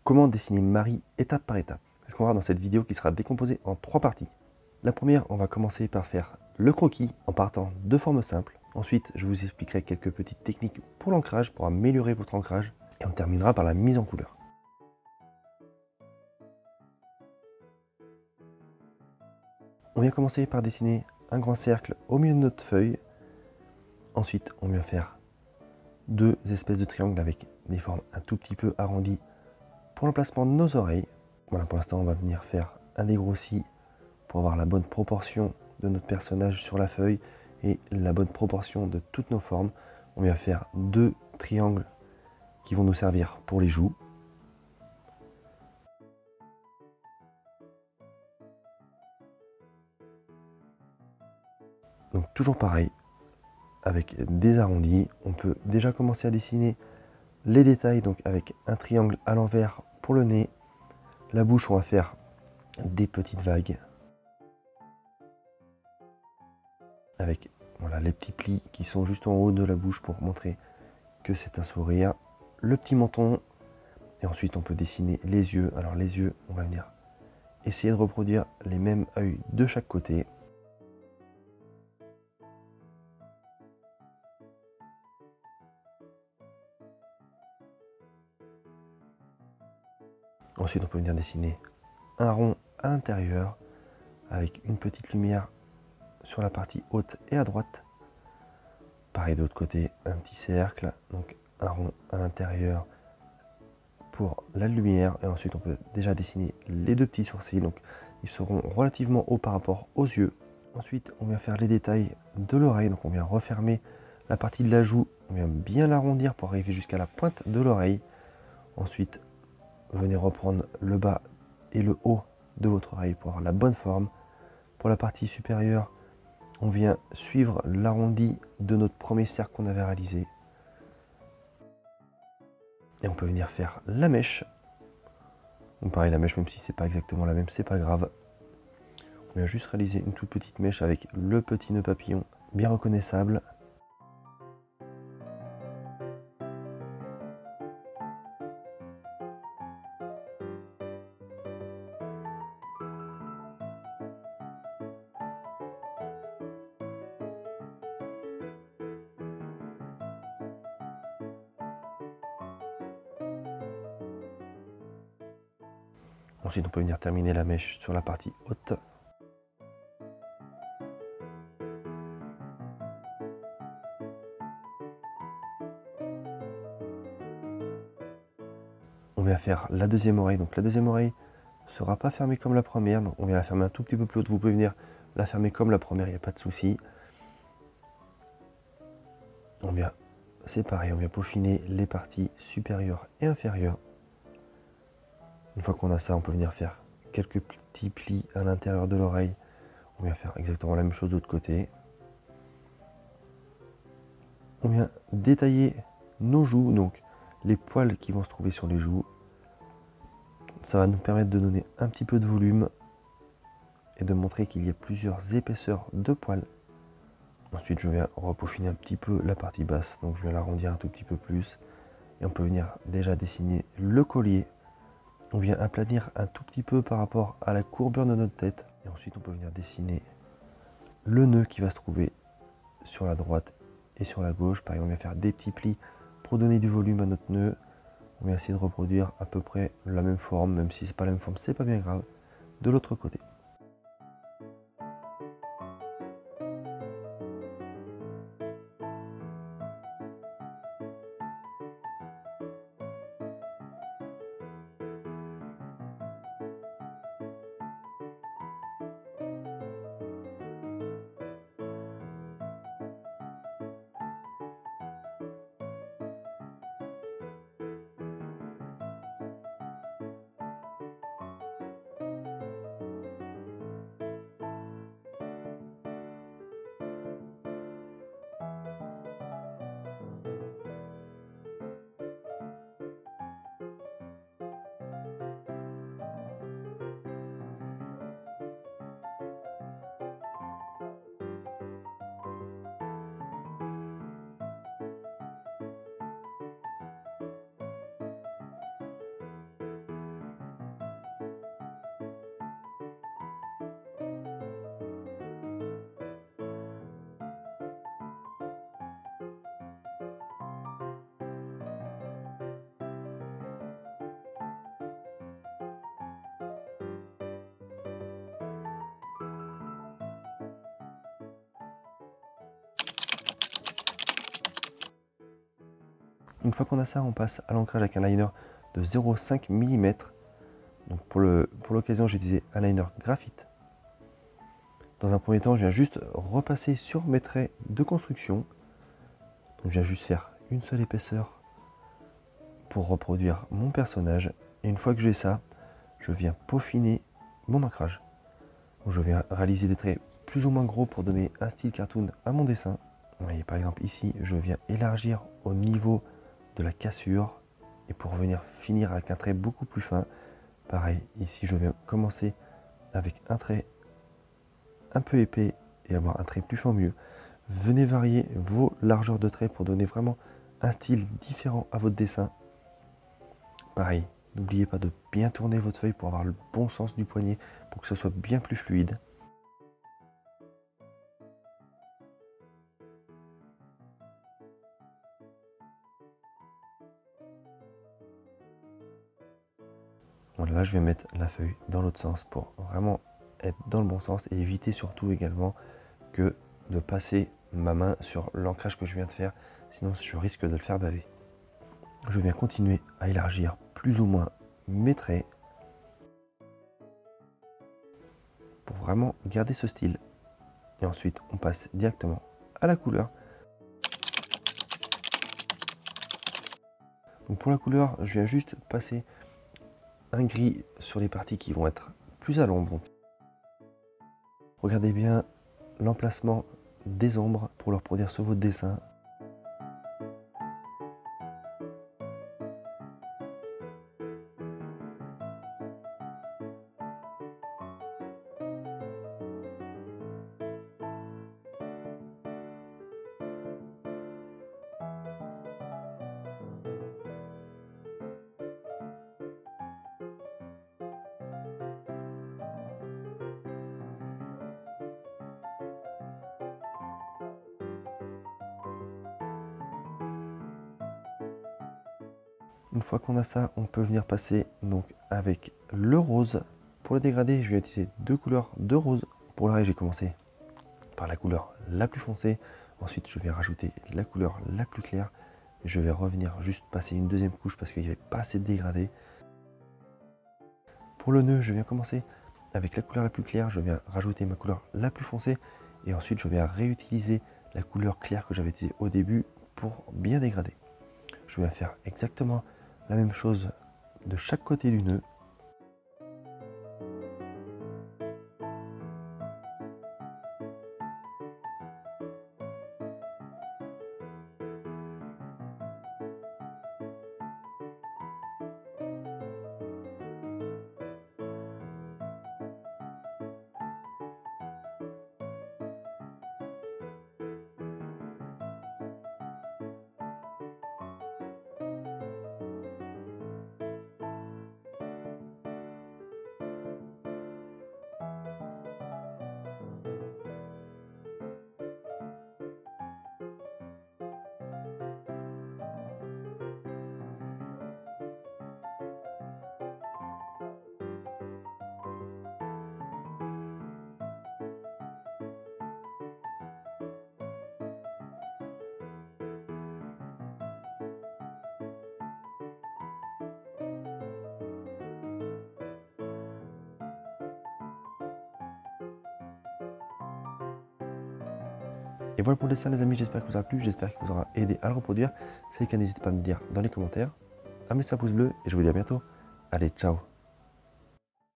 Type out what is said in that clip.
Comment dessiner Marie étape par étape? C'est ce qu'on va voir dans cette vidéo qui sera décomposée en 3 parties. La première, on va commencer par faire le croquis en partant de formes simples. Ensuite, je vous expliquerai quelques petites techniques pour l'ancrage, pour améliorer votre ancrage. Et on terminera par la mise en couleur. On vient commencer par dessiner un grand cercle au milieu de notre feuille. Ensuite, on vient faire 2 espèces de triangles avec des formes un tout petit peu arrondies pour l'emplacement de nos oreilles. Voilà, pour l'instant, on va venir faire un dégrossi pour avoir la bonne proportion de notre personnage sur la feuille et la bonne proportion de toutes nos formes. On vient faire 2 triangles qui vont nous servir pour les joues. Donc toujours pareil, avec des arrondis, on peut déjà commencer à dessiner les détails, donc avec un triangle à l'envers pour le nez. La bouche, on va faire des petites vagues avec voilà, les petits plis qui sont juste en haut de la bouche pour montrer que c'est un sourire. Le petit menton, et ensuite on peut dessiner les yeux. Alors les yeux, on va venir essayer de reproduire les mêmes yeux de chaque côté. Ensuite on peut venir dessiner un rond à l'intérieur avec une petite lumière sur la partie haute et à droite. Pareil de l'autre côté, un petit cercle, donc un rond à l'intérieur pour la lumière. Et ensuite on peut déjà dessiner les 2 petits sourcils, donc ils seront relativement hauts par rapport aux yeux. Ensuite on vient faire les détails de l'oreille, donc on vient refermer la partie de la joue, on vient bien l'arrondir pour arriver jusqu'à la pointe de l'oreille. Ensuite venez reprendre le bas et le haut de votre oreille pour avoir la bonne forme. Pour la partie supérieure, on vient suivre l'arrondi de notre premier cercle qu'on avait réalisé. Et on peut venir faire la mèche. Donc pareil, la mèche, même si c'est pas exactement la même, c'est pas grave. On vient juste réaliser une toute petite mèche avec le petit nœud papillon bien reconnaissable. Ensuite, on peut venir terminer la mèche sur la partie haute. On vient faire la deuxième oreille. Donc la deuxième oreille ne sera pas fermée comme la première. Donc on vient la fermer un tout petit peu plus haute. Vous pouvez venir la fermer comme la première, il n'y a pas de souci. On vient, c'est pareil, on vient peaufiner les parties supérieures et inférieures. Une fois qu'on a ça, on peut venir faire quelques petits plis à l'intérieur de l'oreille. On vient faire exactement la même chose de l'autre côté. On vient détailler nos joues, donc les poils qui vont se trouver sur les joues. Ça va nous permettre de donner un petit peu de volume et de montrer qu'il y a plusieurs épaisseurs de poils. Ensuite, je viens repeaufiner un petit peu la partie basse, donc je viens l'arrondir un tout petit peu plus. Et on peut venir déjà dessiner le collier. On vient aplanir un tout petit peu par rapport à la courbure de notre tête. Et ensuite, on peut venir dessiner le nœud qui va se trouver sur la droite et sur la gauche. Pareil, on vient faire des petits plis pour donner du volume à notre nœud. On vient essayer de reproduire à peu près la même forme, même si c'est pas la même forme, c'est pas bien grave. De l'autre côté. Une fois qu'on a ça, on passe à l'ancrage avec un liner de 0,5 mm. Donc pour l'occasion, j'ai utilisé un liner graphite. Dans un premier temps, je viens juste repasser sur mes traits de construction. Donc je viens juste faire une seule épaisseur pour reproduire mon personnage. Et une fois que j'ai ça, je viens peaufiner mon ancrage. Donc je viens réaliser des traits plus ou moins gros pour donner un style cartoon à mon dessin. Vous voyez, par exemple ici, je viens élargir au niveau de la cassure et pour venir finir avec un trait beaucoup plus fin. Pareil, ici je viens commencer avec un trait un peu épais et avoir un trait plus fin mieux. Venez varier vos largeurs de traits pour donner vraiment un style différent à votre dessin. Pareil, n'oubliez pas de bien tourner votre feuille pour avoir le bon sens du poignet, pour que ce soit bien plus fluide. Voilà, là je vais mettre la feuille dans l'autre sens pour vraiment être dans le bon sens et éviter surtout également que de passer ma main sur l'ancrage que je viens de faire, sinon je risque de le faire baver. Je viens continuer à élargir plus ou moins mes traits pour vraiment garder ce style. Et ensuite on passe directement à la couleur. Donc pour la couleur, je viens juste passer un gris sur les parties qui vont être plus à l'ombre. Regardez bien l'emplacement des ombres pour le reproduire sur votre dessin. Une fois qu'on a ça, on peut venir passer donc avec le rose. Pour le dégradé, je vais utiliser deux couleurs de rose. Pour l'arrêt, j'ai commencé par la couleur la plus foncée. Ensuite, je vais rajouter la couleur la plus claire. Je vais revenir juste passer une deuxième couche parce qu'il n'y avait pas assez de dégradé. Pour le nœud, je viens commencer avec la couleur la plus claire. Je viens rajouter ma couleur la plus foncée. Et ensuite, je viens réutiliser la couleur claire que j'avais utilisée au début pour bien dégrader. Je viens faire exactement la même chose de chaque côté du nœud. Et voilà pour le dessin les amis, j'espère qu'il vous aura plu, j'espère qu'il vous aura aidé à le reproduire. Si c'est le cas, n'hésitez pas à me dire dans les commentaires, à mettre un pouce bleu et je vous dis à bientôt. Allez, ciao!